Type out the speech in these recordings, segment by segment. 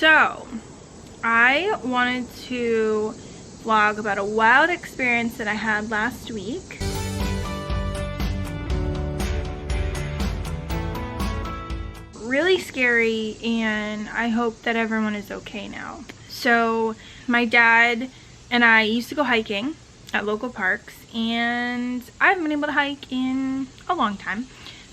So, I wanted to vlog about a wild experience that I had last week. Really scary, and I hope that everyone is okay now. So, my dad and I used to go hiking at local parks, and I haven't been able to hike in a long time.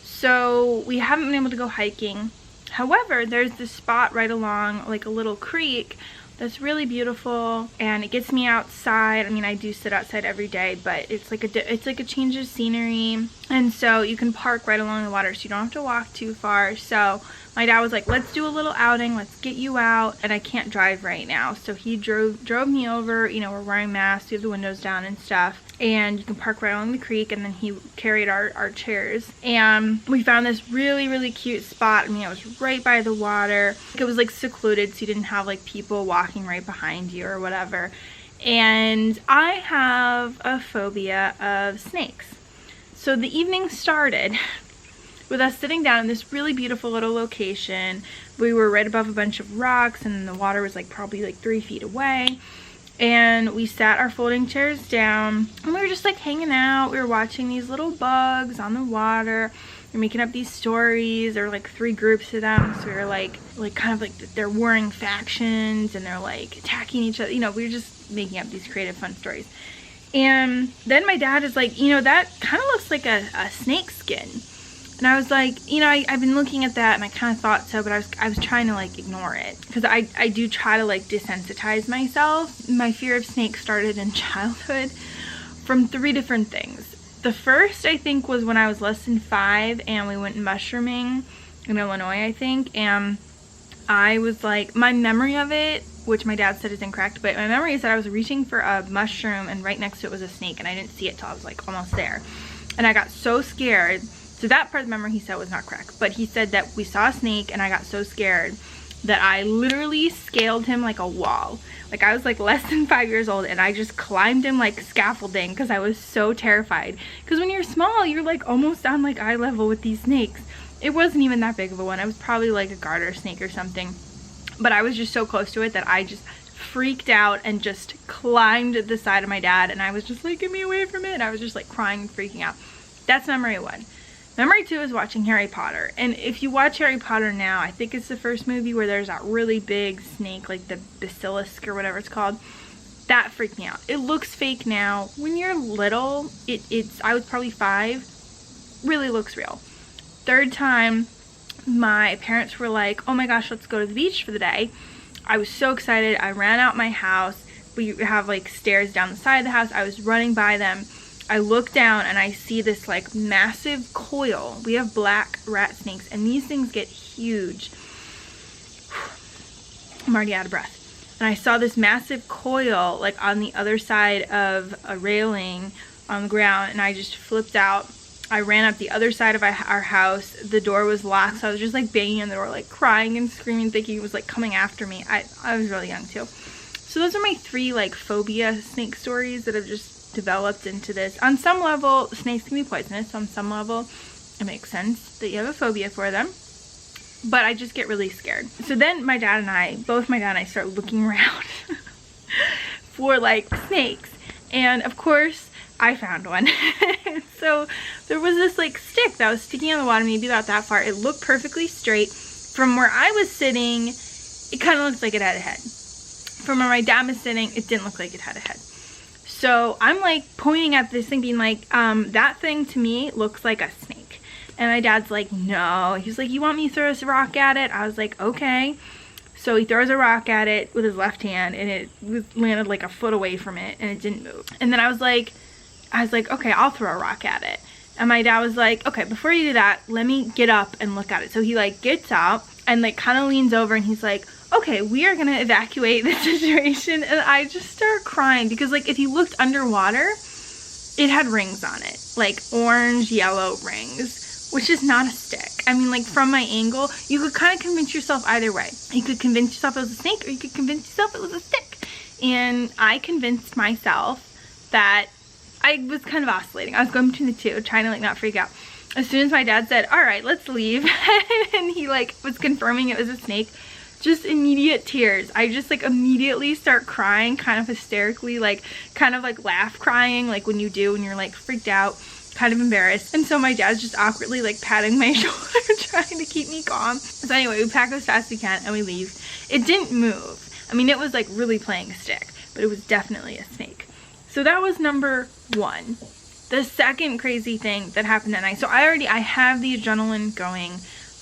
So, we haven't been able to go hiking. However, there's this spot right along like a little creek that's really beautiful, and it gets me outside. I mean, I do sit outside every day, but it's like a change of scenery, and so you can park right along the water, so you don't have to walk too far. So my dad was like, let's do a little outing, let's get you out, and I can't drive right now, so he drove me over. You know, we're wearing masks, we have the windows down and stuff, and you can park right along the creek, and then he carried our chairs, and we found this really cute spot. I mean, it was right by the water. It was like secluded, so you didn't have like people walking right behind you or whatever. And I have a phobia of snakes. So the evening started with us sitting down in this really beautiful little location. We were right above a bunch of rocks, and the water was like probably like 3 feet away. And we sat our folding chairs down, and we were just like hanging out. We were watching these little bugs on the water. They're making up these stories. There were like 3 groups of them, so we were like kind of like they're warring factions, and they're like attacking each other. You know, we were just making up these creative, fun stories. And then my dad is like, you know, that kind of looks like a snake skin. And I was like, you know, I've been looking at that, and I kind of thought so, but I was trying to like ignore it, because I do try to like desensitize myself. My fear of snakes started in childhood from 3 different things. The first, I think, was when I was less than 5, and we went mushrooming in Illinois, I think, and I was like, my memory of it, which my dad said is incorrect, but my memory is that I was reaching for a mushroom, and right next to it was a snake, and I didn't see it till I was like almost there, and I got so scared. So that part of the memory he said was not correct, but he said that we saw a snake, and I got so scared that I literally scaled him like a wall. Like, I was like less than 5 years old, and I just climbed him like scaffolding because I was so terrified. Because when you're small, you're like almost on like eye level with these snakes. It wasn't even that big of a one. It was probably like a garter snake or something. But I was just so close to it that I just freaked out and just climbed the side of my dad, and I was just like, get me away from it. And I was just like crying and freaking out. That's memory 1. Memory 2 is watching Harry Potter. And if you watch Harry Potter now, I think it's the first movie where there's that really big snake, like the basilisk or whatever it's called. That freaked me out. It looks fake now. When you're little, I was probably 5, really looks real. 3rd time, my parents were like, oh my gosh, let's go to the beach for the day. I was so excited. I ran out my house. We have like stairs down the side of the house. I was running by them. I look down, and I see this like massive coil. We have black rat snakes, and these things get huge. I'm already out of breath. And I saw this massive coil like on the other side of a railing on the ground, and I just flipped out. I ran up the other side of our house. The door was locked, so I was just like banging on the door, like crying and screaming, thinking it was like coming after me. I was really young too. So those are my 3 like phobia snake stories that have just developed into this. On some level, snakes can be poisonous. On some level, it makes sense that you have a phobia for them, but I just get really scared. So then my dad and I start looking around for like snakes, and of course I found one. So there was this like stick that was sticking on the water, maybe about that far. It looked perfectly straight. From where I was sitting, it kind of looked like it had a head. From where my dad was sitting, it didn't look like it had a head. So I'm like pointing at this thing, being like, that thing to me looks like a snake. And my dad's like, no. He's like, you want me to throw a rock at it? I was like, okay. So he throws a rock at it with his left hand, and it landed like a foot away from it, and it didn't move. And then I was like, okay, I'll throw a rock at it. And my dad was like, okay, before you do that, let me get up and look at it. So he like gets up and like kind of leans over, and he's like, okay, we are gonna evacuate the situation. And I just start crying, because like if you looked underwater, it had rings on it, like orange, yellow rings, which is not a stick. I mean, like from my angle, you could kind of convince yourself either way. You could convince yourself it was a snake, or you could convince yourself it was a stick. And I convinced myself that I was kind of oscillating. I was going between the 2, trying to like not freak out. As soon as my dad said, all right, let's leave, and he like was confirming it was a snake, just immediate tears. I just like immediately start crying, kind of hysterically, like kind of like laugh crying, like when you do when you're like freaked out, kind of embarrassed. And so my dad's just awkwardly like patting my shoulder trying to keep me calm. So anyway, we pack as fast as we can and we leave. It didn't move. I mean, it was like really playing a stick, but it was definitely a snake. So that was number one. The second crazy thing that happened that night, so I have the adrenaline going.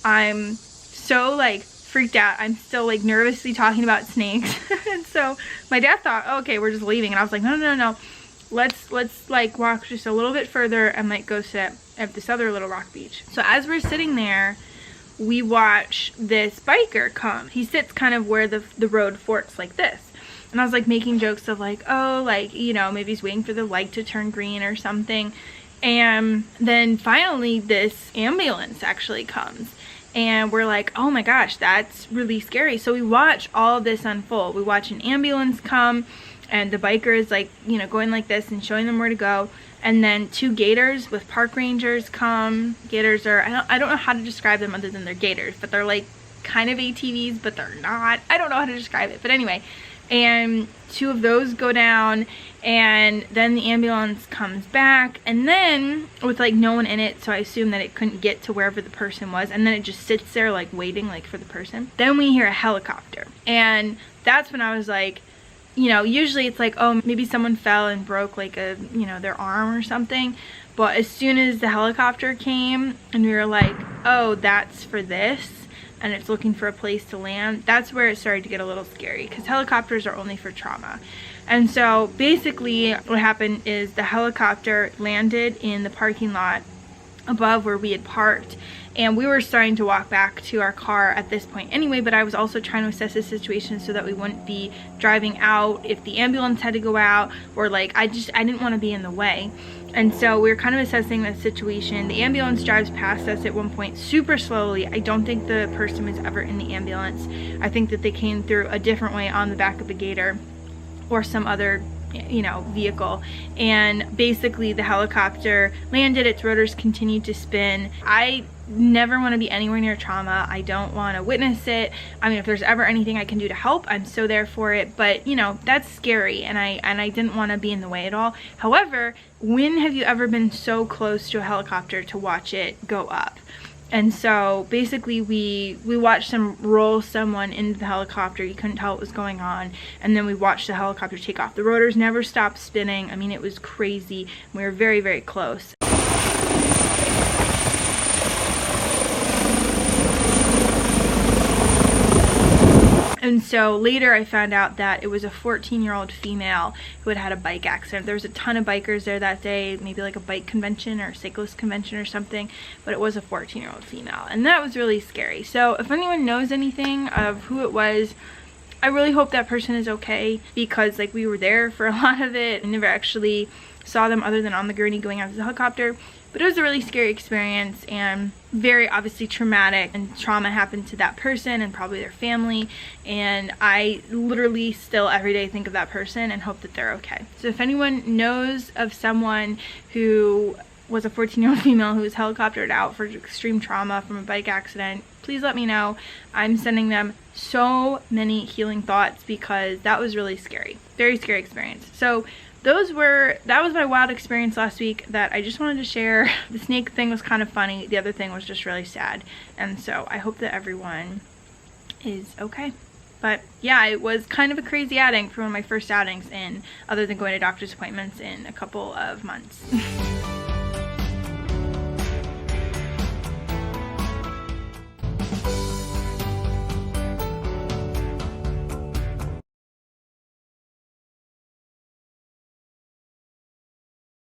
I'm so like freaked out. I'm still like nervously talking about snakes. And so my dad thought, oh, okay, we're just leaving. And I was like, no. Let's like walk just a little bit further and like go sit at this other little rock beach. So as we're sitting there, we watch this biker come. He sits kind of where the road forks like this. And I was like making jokes of like, oh, like, you know, maybe he's waiting for the light to turn green or something. And then finally this ambulance actually comes. And we're like, oh my gosh, that's really scary. So we watch all of this unfold. We watch an ambulance come and the biker is like, you know, going like this and showing them where to go. And then two gators with park rangers come. Gators are, I don't know how to describe them other than they're gators, but they're like kind of ATVs, but they're not. I don't know how to describe it, but anyway. And two of those go down, and then the ambulance comes back, and then with like no one in it, so I assume that it couldn't get to wherever the person was, and then it just sits there like waiting like for the person. Then we hear a helicopter, and that's when I was like, you know, usually it's like, oh, maybe someone fell and broke like a, you know, their arm or something. But as soon as the helicopter came and we were like, oh, that's for this, and it's looking for a place to land, that's where it started to get a little scary, because helicopters are only for trauma. And so basically what happened is the helicopter landed in the parking lot above where we had parked, and we were starting to walk back to our car at this point anyway, but I was also trying to assess the situation so that we wouldn't be driving out if the ambulance had to go out, or like I didn't want to be in the way. And so we were kind of assessing the situation. The ambulance drives past us at one point super slowly. I don't think the person was ever in the ambulance. I think that they came through a different way on the back of the gator or some other, you know, vehicle. And basically the helicopter landed, its rotors continued to spin. I never want to be anywhere near trauma. I don't want to witness it. I mean, if there's ever anything I can do to help, I'm so there for it. But you know, that's scary, and I didn't want to be in the way at all. However, when have you ever been so close to a helicopter to watch it go up? And so basically we watched them roll someone into the helicopter. You couldn't tell what was going on. And then we watched the helicopter take off. The rotors never stopped spinning. I mean, it was crazy. We were very, very close. And so later I found out that it was a 14-year-old female who had had a bike accident. There was a ton of bikers there that day, maybe like a bike convention or a cyclist convention or something, but it was a 14-year-old female, and that was really scary. So if anyone knows anything of who it was, I really hope that person is okay, because like we were there for a lot of it. I never actually saw them other than on the gurney going out to the helicopter. But it was a really scary experience and very obviously traumatic, and trauma happened to that person and probably their family, and I literally still every day think of that person and hope that they're okay. So if anyone knows of someone who was a 14-year-old female who was helicoptered out for extreme trauma from a bike accident, please let me know. I'm sending them so many healing thoughts, because that was really scary. Very scary experience. So that was my wild experience last week that I just wanted to share. The snake thing was kind of funny. The other thing was just really sad. And so I hope that everyone is okay. But yeah, it was kind of a crazy outing for one of my first outings, other than going to doctor's appointments in a couple of months.